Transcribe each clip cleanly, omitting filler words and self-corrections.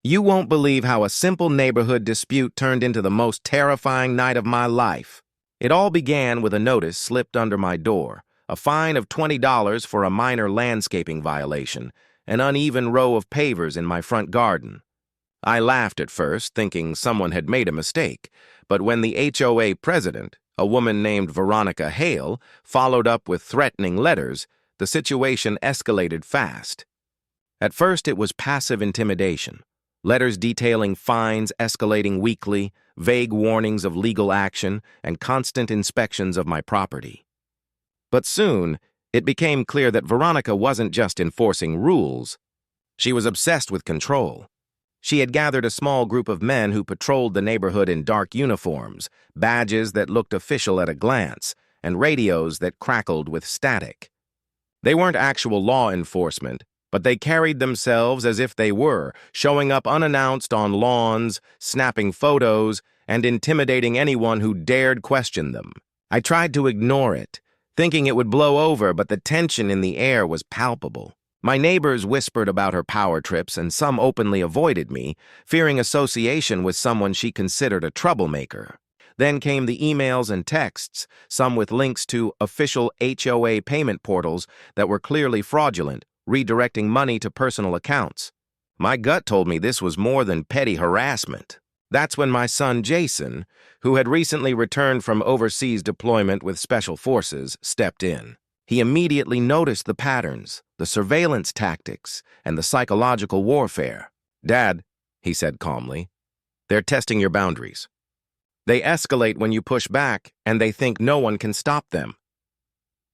You won't believe how a simple neighborhood dispute turned into the most terrifying night of my life. It all began with a notice slipped under my door, a fine of $20 for a minor landscaping violation, an uneven row of pavers in my front garden. I laughed at first, thinking someone had made a mistake, but when the HOA president, a woman named Veronica Hale, followed up with threatening letters, the situation escalated fast. At first, it was passive intimidation. Letters detailing fines escalating weekly, vague warnings of legal action, and constant inspections of my property. But soon, it became clear that Veronica wasn't just enforcing rules. She was obsessed with control. She had gathered a small group of men who patrolled the neighborhood in dark uniforms, badges that looked official at a glance, and radios that crackled with static. They weren't actual law enforcement, but they carried themselves as if they were, showing up unannounced on lawns, snapping photos, and intimidating anyone who dared question them. I tried to ignore it, thinking it would blow over, but the tension in the air was palpable. My neighbors whispered about her power trips, and some openly avoided me, fearing association with someone she considered a troublemaker. Then came the emails and texts, some with links to official HOA payment portals that were clearly fraudulent, redirecting money to personal accounts. My gut told me this was more than petty harassment. That's when my son Jason, who had recently returned from overseas deployment with special forces, stepped in. He immediately noticed the patterns, the surveillance tactics, and the psychological warfare. "Dad," he said calmly, "they're testing your boundaries. They escalate when you push back, and they think no one can stop them."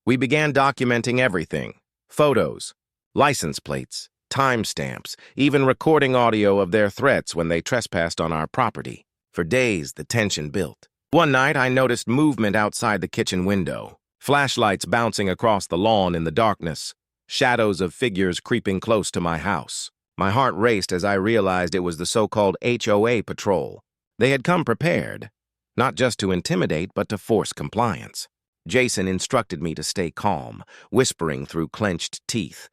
We began documenting everything: photos, license plates, timestamps, even recording audio of their threats when they trespassed on our property. For days, the tension built. One night, I noticed movement outside the kitchen window, flashlights bouncing across the lawn in the darkness, shadows of figures creeping close to my house. My heart raced as I realized it was the so-called HOA patrol. They had come prepared, not just to intimidate, but to force compliance. Jason instructed me to stay calm, whispering through clenched teeth.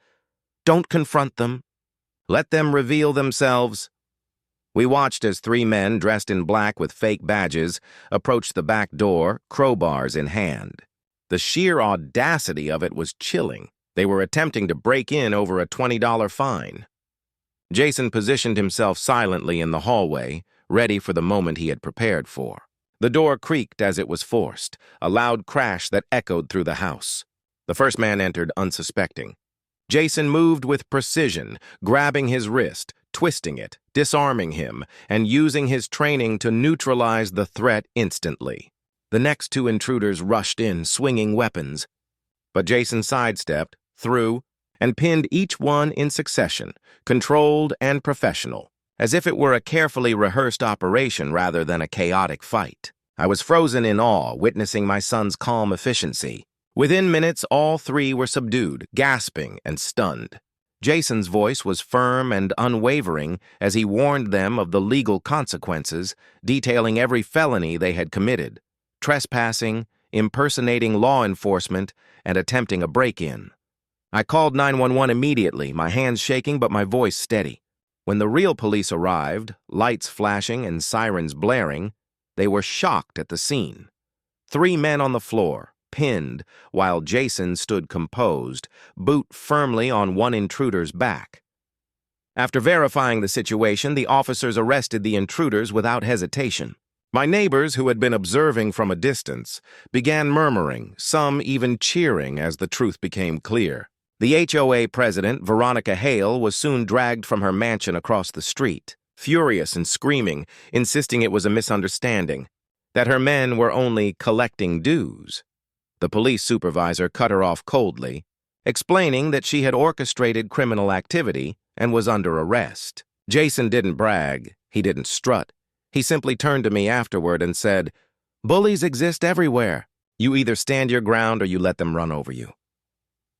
"Don't confront them. Let them reveal themselves." We watched as 3 men dressed in black with fake badges approached the back door, crowbars in hand. The sheer audacity of it was chilling. They were attempting to break in over a $20 fine. Jason positioned himself silently in the hallway, ready for the moment he had prepared for. The door creaked as it was forced, a loud crash that echoed through the house. The first man entered unsuspecting. Jason moved with precision, grabbing his wrist, twisting it, disarming him, and using his training to neutralize the threat instantly. The next 2 intruders rushed in, swinging weapons. But Jason sidestepped, threw, and pinned each one in succession, controlled and professional, as if it were a carefully rehearsed operation rather than a chaotic fight. I was frozen in awe, witnessing my son's calm efficiency. Within minutes, all 3 were subdued, gasping and stunned. Jason's voice was firm and unwavering as he warned them of the legal consequences, detailing every felony they had committed: trespassing, impersonating law enforcement, and attempting a break-in. I called 911 immediately, my hands shaking but my voice steady. When the real police arrived, lights flashing and sirens blaring, they were shocked at the scene. 3 men on the floor, pinned, while Jason stood composed, boot firmly on one intruder's back. After verifying the situation, the officers arrested the intruders without hesitation. My neighbors, who had been observing from a distance, began murmuring, some even cheering as the truth became clear. The HOA president, Veronica Hale, was soon dragged from her mansion across the street, furious and screaming, insisting it was a misunderstanding, that her men were only collecting dues. The police supervisor cut her off coldly, explaining that she had orchestrated criminal activity and was under arrest. Jason didn't brag, he didn't strut. He simply turned to me afterward and said, "Bullies exist everywhere. You either stand your ground or you let them run over you."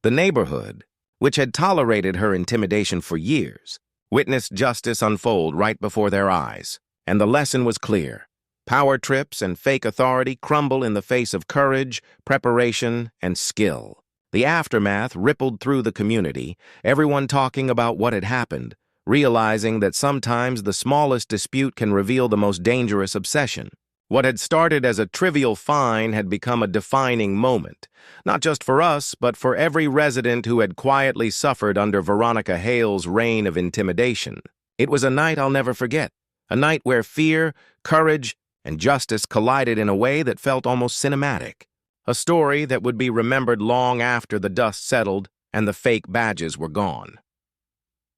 The neighborhood, which had tolerated her intimidation for years, witnessed justice unfold right before their eyes. And the lesson was clear. Power trips and fake authority crumble in the face of courage, preparation, and skill. The aftermath rippled through the community, everyone talking about what had happened, realizing that sometimes the smallest dispute can reveal the most dangerous obsession. What had started as a trivial fine had become a defining moment, not just for us, but for every resident who had quietly suffered under Veronica Hale's reign of intimidation. It was a night I'll never forget, a night where fear, courage, and justice collided in a way that felt almost cinematic. A story that would be remembered long after the dust settled and the fake badges were gone.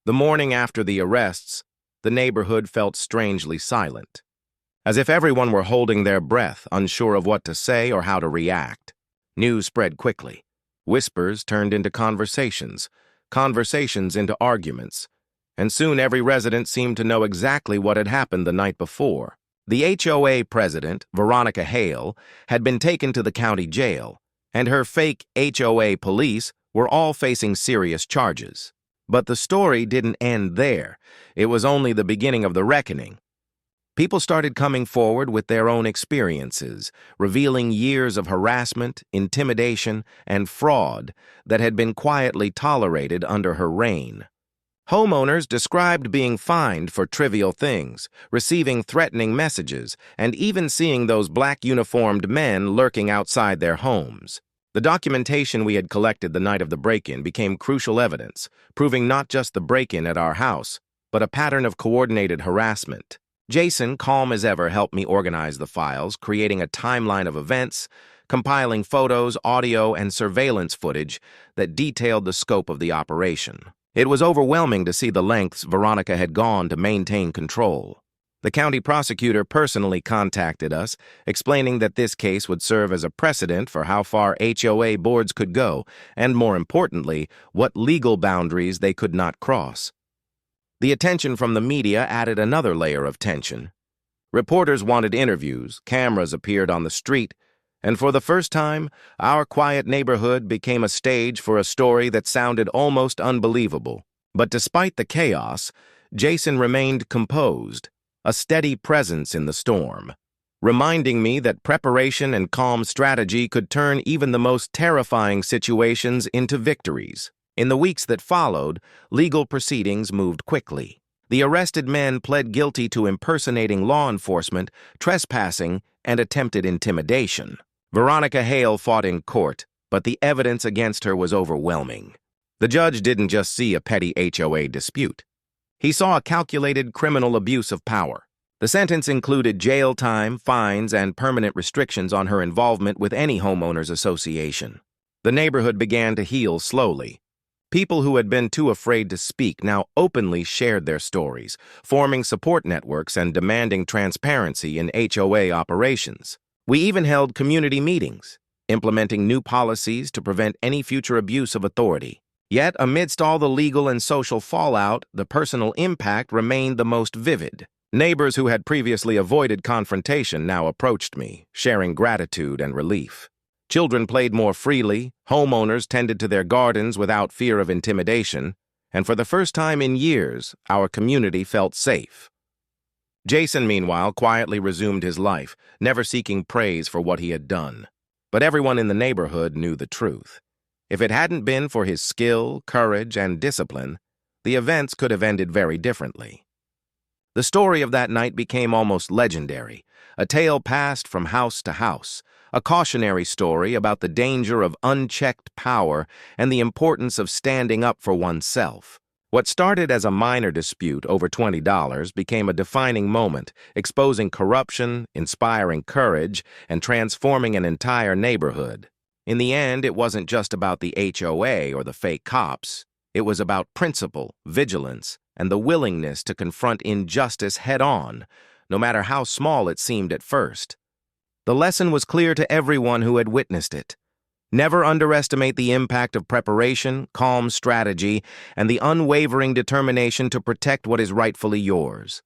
The morning after the arrests, the neighborhood felt strangely silent, as if everyone were holding their breath, unsure of what to say or how to react. News spread quickly. Whispers turned into conversations, conversations into arguments, and soon every resident seemed to know exactly what had happened the night before. The HOA president, Veronica Hale, had been taken to the county jail, and her fake HOA police were all facing serious charges. But the story didn't end there. It was only the beginning of the reckoning. People started coming forward with their own experiences, revealing years of harassment, intimidation, and fraud that had been quietly tolerated under her reign. Homeowners described being fined for trivial things, receiving threatening messages, and even seeing those black uniformed men lurking outside their homes. The documentation we had collected the night of the break-in became crucial evidence, proving not just the break-in at our house, but a pattern of coordinated harassment. Jason, calm as ever, helped me organize the files, creating a timeline of events, compiling photos, audio, and surveillance footage that detailed the scope of the operation. It was overwhelming to see the lengths Veronica had gone to maintain control. The county prosecutor personally contacted us, explaining that this case would serve as a precedent for how far HOA boards could go, and more importantly, what legal boundaries they could not cross. The attention from the media added another layer of tension. Reporters wanted interviews, cameras appeared on the street, and for the first time, our quiet neighborhood became a stage for a story that sounded almost unbelievable. But despite the chaos, Jason remained composed, a steady presence in the storm, reminding me that preparation and calm strategy could turn even the most terrifying situations into victories. In the weeks that followed, legal proceedings moved quickly. The arrested men pled guilty to impersonating law enforcement, trespassing, and attempted intimidation. Veronica Hale fought in court, but the evidence against her was overwhelming. The judge didn't just see a petty HOA dispute. He saw a calculated criminal abuse of power. The sentence included jail time, fines, and permanent restrictions on her involvement with any homeowners association. The neighborhood began to heal slowly. People who had been too afraid to speak now openly shared their stories, forming support networks and demanding transparency in HOA operations. We even held community meetings, implementing new policies to prevent any future abuse of authority. Yet, amidst all the legal and social fallout, the personal impact remained the most vivid. Neighbors who had previously avoided confrontation now approached me, sharing gratitude and relief. Children played more freely, homeowners tended to their gardens without fear of intimidation, and for the first time in years, our community felt safe. Jason, meanwhile, quietly resumed his life, never seeking praise for what he had done. But everyone in the neighborhood knew the truth. If it hadn't been for his skill, courage, and discipline, the events could have ended very differently. The story of that night became almost legendary, a tale passed from house to house, a cautionary story about the danger of unchecked power and the importance of standing up for oneself. What started as a minor dispute over $20 became a defining moment, exposing corruption, inspiring courage, and transforming an entire neighborhood. In the end, it wasn't just about the HOA or the fake cops. It was about principle, vigilance, and the willingness to confront injustice head-on, no matter how small it seemed at first. The lesson was clear to everyone who had witnessed it. Never underestimate the impact of preparation, calm strategy, and the unwavering determination to protect what is rightfully yours.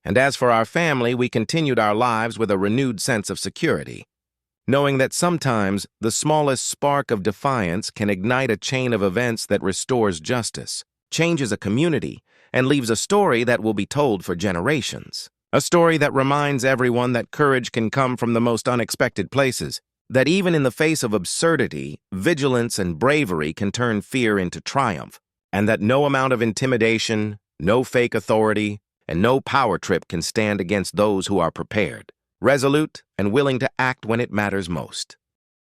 And as for our family, we continued our lives with a renewed sense of security, knowing that sometimes the smallest spark of defiance can ignite a chain of events that restores justice, changes a community, and leaves a story that will be told for generations. A story that reminds everyone that courage can come from the most unexpected places, that even in the face of absurdity, vigilance and bravery can turn fear into triumph, and that no amount of intimidation, No fake authority and no power trip can stand against those who are prepared, resolute, and willing to act when it matters most.